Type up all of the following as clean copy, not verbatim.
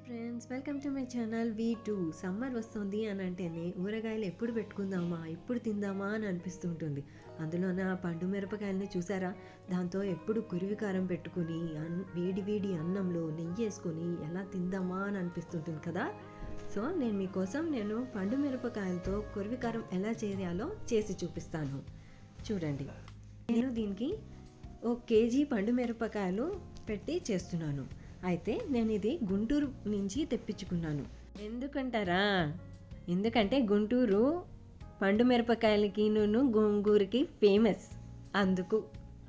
Friends, welcome to my channel V2. Summer వస్తుంది అని అంటేనే ఊరగాయలు ఎప్పుడు పెట్టుకుందామా, ఎప్పుడు తిందామా అని అనిపిస్తుంటుంది. అందులోన పండు మిరపకాయలని చూసారా, దాంతో ఎప్పుడు కొరివి కారం పెట్టుకుని వేడి వేడి అన్నంలో నెయ్యి వేసుకొని ఎలా తిందామా అని అనిపిస్తుంటుంది కదా. సో నేను పండు మిరపకాయలతో కొరివి కారం ఎలా చేయాలో చేసి చూపిస్తాను. చూడండి, నేను దీనికి 1 కేజీ పండు మిరపకాయలు పెట్టి చేస్తున్నాను. అయితే నేను ఇది గుంటూరు నుంచి తెప్పించుకున్నాను. ఎందుకంటారా, ఎందుకంటే గుంటూరు పండు మిరపకాయలకి గోంగూరకి ఫేమస్. అందుకు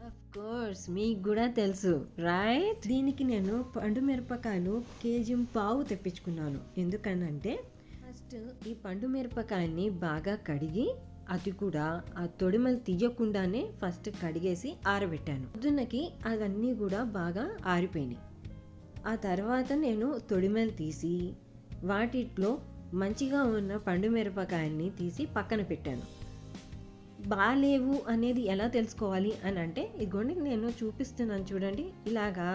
ఆఫ్ కోర్స్ మీకు కూడా తెలుసు రైట్. దీనికి నేను పండు మిరపకాయలు 1.5 కేజీ తెప్పించుకున్నాను. ఎందుకనంటే ఫస్ట్ ఈ పండు మిరపకాయని బాగా కడిగి, అది కూడా ఆ తొడిమలు తీయకుండానే ఫస్ట్ కడిగేసి ఆరబెట్టాను. పొద్దున్నకి అవన్నీ కూడా బాగా ఆరిపోయినాయి. ఆ తర్వాత నేను తొడిమలు తీసి వాటిలో మంచిగా ఉన్న పండు మిరపకాయల్ని తీసి పక్కన పెట్టాను. బాలేవు అనేది ఎలా తెలుసుకోవాలి అని అంటే, ఇదిగోండి నేను చూపిస్తున్నాను చూడండి, ఇలాగా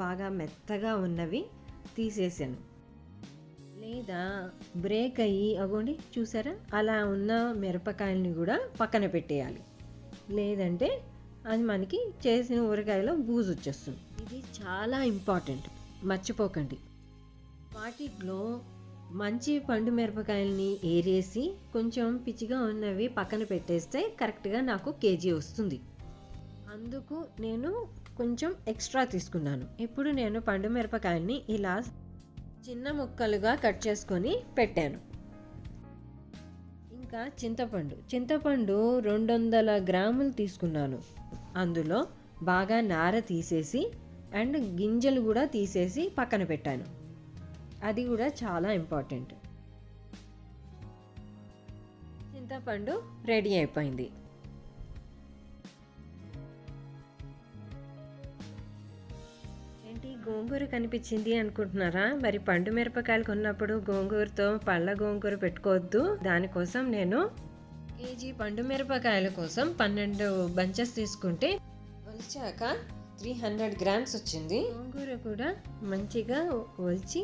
బాగా మెత్తగా ఉన్నవి తీసేసాను. లేదా బ్రేక్ అయ్యి అగోండి చూసారా, అలా ఉన్న మిరపకాయల్ని కూడా పక్కన పెట్టేయాలి. లేదంటే అది మనకి చేసిన ఊరగాయలో బూజు వచ్చేస్తుంది. ఇది చాలా ఇంపార్టెంట్, మర్చిపోకండి. వాటిలో మంచి పండు మిరపకాయలని ఏరేసి కొంచెం పిచ్చిగా ఉన్నవి పక్కన పెట్టేస్తే కరెక్ట్గా నాకు 1 కేజీ వస్తుంది. అందుకు నేను కొంచెం ఎక్స్ట్రా తీసుకున్నాను. ఇప్పుడు నేను పండు మిరపకాయల్ని ఇలా చిన్న ముక్కలుగా కట్ చేసుకొని పెట్టాను. ఇంకా చింతపండు 200 గ్రాములు తీసుకున్నాను. అందులో బాగా నార తీసేసి అండ్ గింజలు కూడా తీసేసి పక్కన పెట్టాను. అది కూడా చాలా ఇంపార్టెంట్. చింతపండు రెడీ అయిపోయింది. ఏంటి గోంగూర కనిపించింది అనుకుంటున్నారా? మరి పండు మిరపకాయలు కొన్నప్పుడు గోంగూరతో పళ్ళ గోంగూర పెట్టుకోవద్దు. దానికోసం నేను 1 కేజీ పండు మిరపకాయల కోసం 12 బంచెస్ తీసుకుంటే ఒలిచాక 300 గ్రామ్స్ వచ్చింది. గోంగూర కూడా మంచిగా ఒలిచి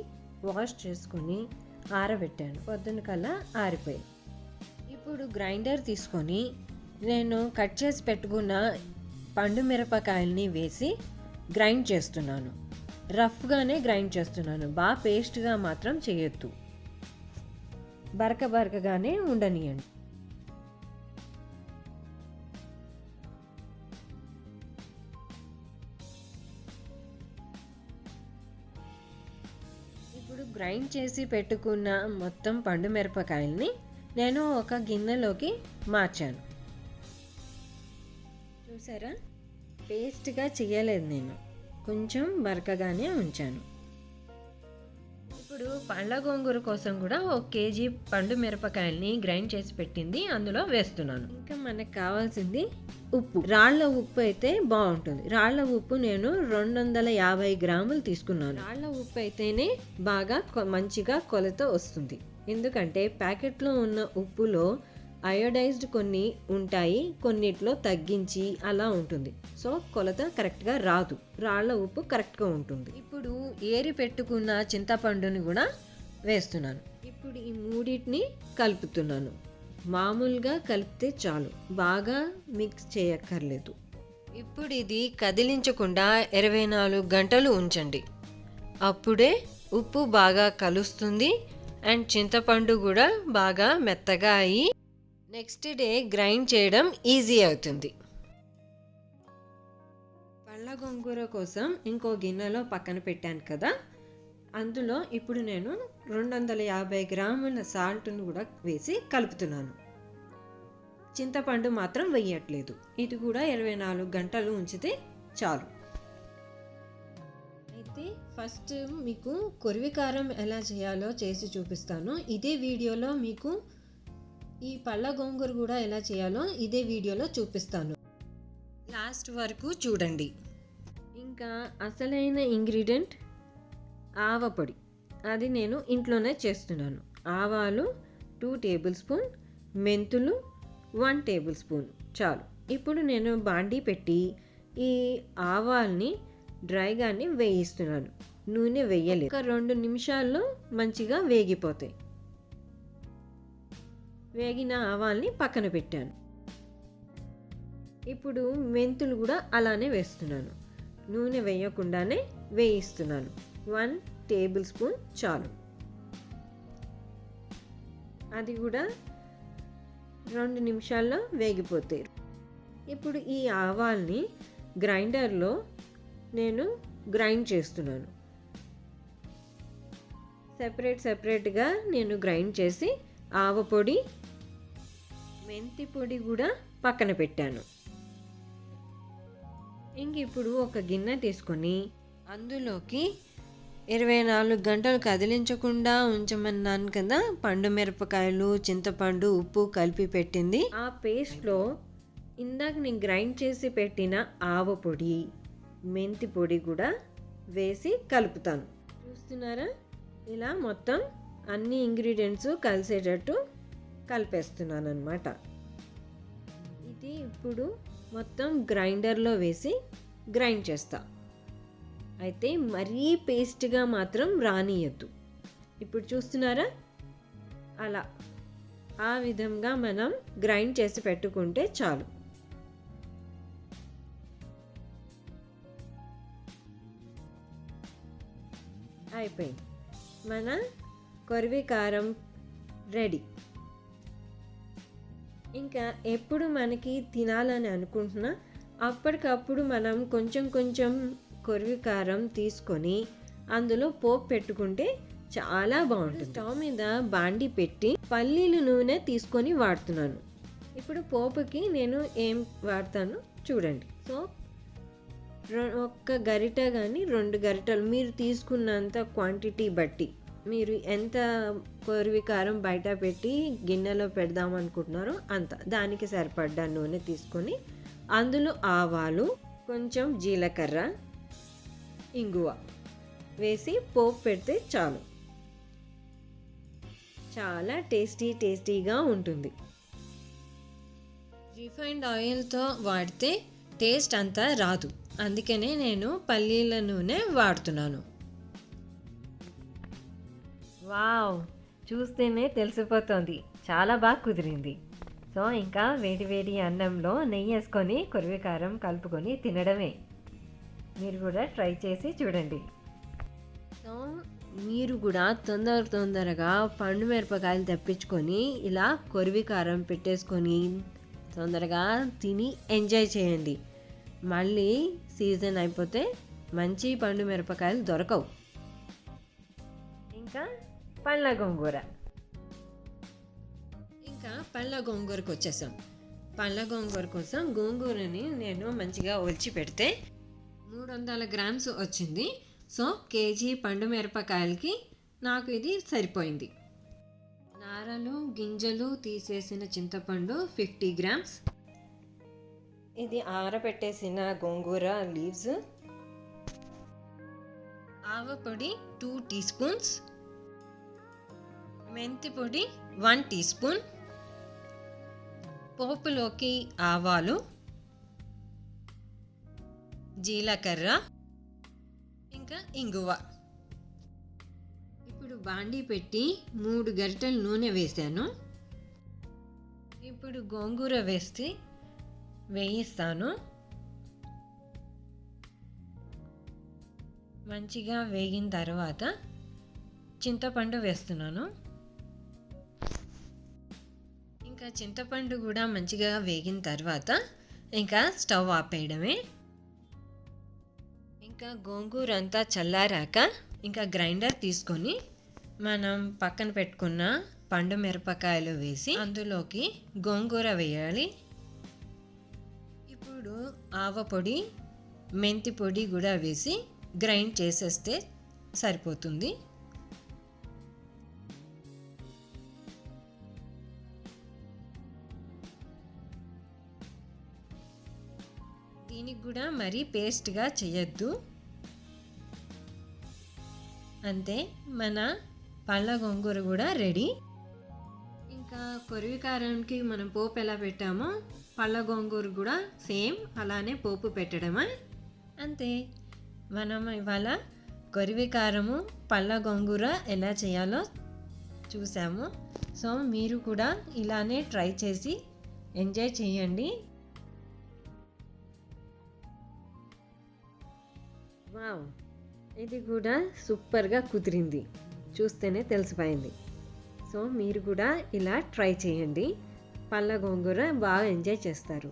వాష్ చేసుకొని ఆరబెట్టాను. పొద్దున కల్లా ఆరిపోయి. ఇప్పుడు గ్రైండర్ తీసుకొని నేను కట్ చేసి పెట్టుకున్న పండు మిరపకాయల్ని వేసి గ్రైండ్ చేస్తున్నాను. రఫ్గానే గ్రైండ్ చేస్తున్నాను, బాగా పేస్ట్గా మాత్రం చేయొద్దు. బరకగానే ఉండనియండి. ఇప్పుడు గ్రైండ్ చేసి పెట్టుకున్న మొత్తం పండు మిరపకాయల్ని నేను ఒక గిన్నెలోకి మార్చాను. చూసారా, పేస్ట్గా చేయలేదు, నేను కొంచెం బరకగానే ఉంచాను. ఇప్పుడు పళ్ళ గోంగూర కోసం కూడా 1 కేజీ పండు మిరపకాయల్ని గ్రైండ్ చేసి పెట్టింది అందులో వేస్తున్నాను. ఇంకా మనకు కావాల్సింది ఉప్పు. రాళ్ల ఉప్పు అయితే బాగుంటుంది. రాళ్ల ఉప్పు నేను 250 గ్రాములు తీసుకున్నాను. రాళ్ల ఉప్పు అయితేనే బాగా మంచిగా కొలత వస్తుంది. ఎందుకంటే ప్యాకెట్లో ఉన్న ఉప్పులో అయోడైజ్డ్ కొన్ని ఉంటాయి, కొన్నిట్లో తగ్గించి అలా ఉంటుంది. సో కొలత కరెక్ట్గా రాదు, రాళ్ల ఉప్పు కరెక్ట్గా ఉంటుంది. ఇప్పుడు ఏరి పెట్టుకున్న చింతపండుని కూడా వేస్తున్నాను. ఇప్పుడు ఈ మూడింటిని కలుపుతున్నాను. మామూలుగా కలిపితే చాలు, బాగా మిక్స్ చేయక్కర్లేదు. ఇప్పుడు ఇది కదిలించకుండా 24 గంటలు ఉంచండి. అప్పుడే ఉప్పు బాగా కలుస్తుంది అండ్ చింతపండు కూడా బాగా మెత్తగా అయ్యి నెక్స్ట్ డే గ్రైండ్ చేయడం ఈజీ అవుతుంది. పళ్ళ గోంగూర కోసం ఇంకో గిన్నెలో పక్కన పెట్టాను కదా, అందులో ఇప్పుడు నేను 250 గ్రాముల సాల్ట్ను కూడా వేసి కలుపుతున్నాను. చింతపండు మాత్రం వేయట్లేదు. ఇది కూడా 24 గంటలు ఉంచితే చాలు. అయితే ఫస్ట్ మీకు కొరివి కారం ఎలా చేయాలో చేసి చూపిస్తాను. ఇదే వీడియోలో మీకు ఈ పళ్ళ గోంగూర కూడా ఎలా చేయాలో ఇదే వీడియోలో చూపిస్తాను. లాస్ట్ వరకు చూడండి. ఇంకా అసలైన ఇంగ్రీడియంట్ ఆవపొడి. అది నేను ఇంట్లోనే చేస్తున్నాను. ఆవాలు 2 టేబుల్ స్పూన్, మెంతులు 1 టేబుల్ స్పూన్ చాలు. ఇప్పుడు నేను బాండీ పెట్టి ఈ ఆవాల్ని డ్రైగానే వేయిస్తున్నాను, నూనె వేయలేదు. ఒక 2 నిమిషాల్లో మంచిగా వేగిపోతాయి. వేగిన ఆవాల్ని పక్కన పెట్టాను. ఇప్పుడు మెంతులు కూడా అలానే వేస్తున్నాను. నూనె వేయకుండానే వేయిస్తున్నాను. 1 టేబుల్ స్పూన్ చాలు. అది కూడా 2 నిమిషాల్లో వేగిపోతాయి. ఇప్పుడు ఈ ఆవాల్ని గ్రైండర్లో నేను గ్రైండ్ చేస్తున్నాను. సెపరేట్గా నేను గ్రైండ్ చేసి ఆవ పొడి, మెంతి పొడి కూడా పక్కన పెట్టాను. ఇంక ఇప్పుడు ఒక గిన్నె తీసుకొని అందులోకి 24 గంటలు కదిలించకుండా ఉంచమన్నాను కదా పండు మిరపకాయలు, చింతపండు, ఉప్పు కలిపి పెట్టింది. ఆ పేస్ట్లో ఇందాక నేను గ్రైండ్ చేసి పెట్టిన ఆవ పొడి, మెంతి పొడి కూడా వేసి కలుపుతాను. చూస్తున్నారా, ఇలా మొత్తం అన్ని ఇంగ్రీడియంట్స్ కలిసేటట్టు కలిపేస్తున్నాను అన్నమాట. ఇది ఇప్పుడు మొత్తం గ్రైండర్లో వేసి గ్రైండ్ చేస్తా. అయితే మరీ పేస్ట్గా మాత్రం రానియద్దు. ఇప్పుడు చూస్తున్నారా, అలా ఆ విధంగా మనం గ్రైండ్ చేసి పెట్టుకుంటే చాలు. అయిపోయింది, మన కొరివి కారం రెడీ. ఇంకా ఎప్పుడు మనకి తినాలని అనుకుంటున్నా అప్పటికప్పుడు మనం కొంచెం కొరివి కారం తీసుకొని అందులో పోపు పెట్టుకుంటే చాలా బాగుంటుంది. స్టవ్ మీద బాండి పెట్టి పల్లీల నూనె తీసుకొని వాడుతున్నాను. ఇప్పుడు పోపుకి నేను ఏం వాడతాను చూడండి. సో ఒక్క గరిట కానీ 2 గరిటలు మీరు తీసుకున్నంత క్వాంటిటీ బట్టి, మీరు ఎంత కొరివి కారం బయట పెట్టి గిన్నెలో పెడదాం అనుకుంటున్నారో అంత, దానికి సరిపడ్డ నూనె తీసుకొని అందులో ఆవాలు, కొంచెం జీలకర్ర, ఇంగువ వేసి పోపు పెడితే చాలు. చాలా టేస్టీగా ఉంటుంది. రిఫైన్డ్ ఆయిల్తో వాడితే టేస్ట్ అంతా రాదు, అందుకనే నేను పల్లీల నూనె వాడుతున్నాను. వావ్, చూస్తేనే తెలిసిపోతుంది, చాలా బాగా కుదిరింది. సో ఇంకా వేడి అన్నంలో నెయ్యి వేసుకొని కొరివి కారం కలుపుకొని తినడమే. మీరు కూడా ట్రై చేసి చూడండి. సో మీరు కూడా తొందరగా పండు మిరపకాయలు తెప్పించుకొని ఇలా కొరివి కారం పెట్టేసుకొని తొందరగా తిని ఎంజాయ్ చేయండి. మళ్ళీ సీజన్ అయిపోతే మంచి పండు మిరపకాయలు దొరకవు. ఇంకా పళ్ళ గోంగూర. ఇంకా పళ్ళ గోంగూరకు వచ్చేసాం. పళ్ళ గోంగూర కోసం గోంగూరని నేను మంచిగా ఒలిచి పెడితే 300 గ్రామ్స్ వచ్చింది. సో కేజీ పండు మిరపకాయలకి నాకు ఇది సరిపోయింది. నారలు, గింజలు తీసేసిన చింతపండు 50 గ్రామ్స్. ఇది ఆరబెట్టేసిన గోంగూర లీవ్స్. ఆవ పొడి 2 టీ స్పూన్స్. మెంతి పొడి 1 టీ స్పూన్. పోపులోకి ఆవాలు, జీలకర్ర, ఇంకా ఇంగువ. ఇప్పుడు బాండీ పెట్టి 3 గరిటెలు నూనె వేసాను. ఇప్పుడు గోంగూర వేయిస్తాను. మంచిగా వేగిన తర్వాత చింతపండు వేస్తున్నాను. ఇంకా చింతపండు కూడా మంచిగా వేగిన తర్వాత ఇంకా స్టవ్ ఆపేయడమే. ఇంకా గోంగూర అంతా చల్లారాక ఇంకా గ్రైండర్ తీసుకొని మనం పక్కన పెట్టుకున్న పండు మిరపకాయలు వేసి అందులోకి గోంగూర వేయాలి. ఇప్పుడు ఆవ పొడి, మెంతి పొడి కూడా వేసి గ్రైండ్ చేసేస్తే సరిపోతుంది. దీనికి కూడా మరీ పేస్ట్గా చేయొద్దు. అంతే, మన పళ్ళ గోంగూర కూడా రెడీ. ఇంకా కొరివి కారానికి మనం పోపు ఎలా పెట్టామో పళ్ళ గోంగూర కూడా సేమ్ అలానే పోపు పెట్టడమే. అంతే, మనం ఇవాళ కొరివి కారము పళ్ళ గోంగూర ఎలా చేయాలో చూసాము. సో మీరు కూడా ఇలానే ట్రై చేసి ఎంజాయ్ చేయండి. వావ్, ఇది కూడా సూపర్గా కుదిరింది, చూస్తేనే తెలిసిపోయింది. సో మీరు కూడా ఇలా ట్రై చేయండి, పళ్ళ గోంగూర బాగా ఎంజాయ్ చేస్తారు.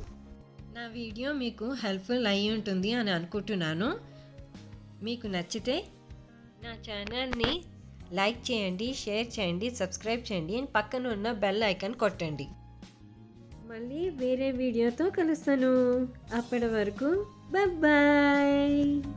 నా వీడియో మీకు హెల్ప్ఫుల్ అయి ఉంటుంది అని అనుకుంటున్నాను. మీకు నచ్చితే నా ఛానల్ని లైక్ చేయండి, షేర్ చేయండి, సబ్స్క్రైబ్ చేయండి, పక్కన ఉన్న బెల్ ఐకాన్ కొట్టండి. మళ్ళీ వేరే వీడియోతో కలుస్తాను. అప్పటి వరకు బాయ్.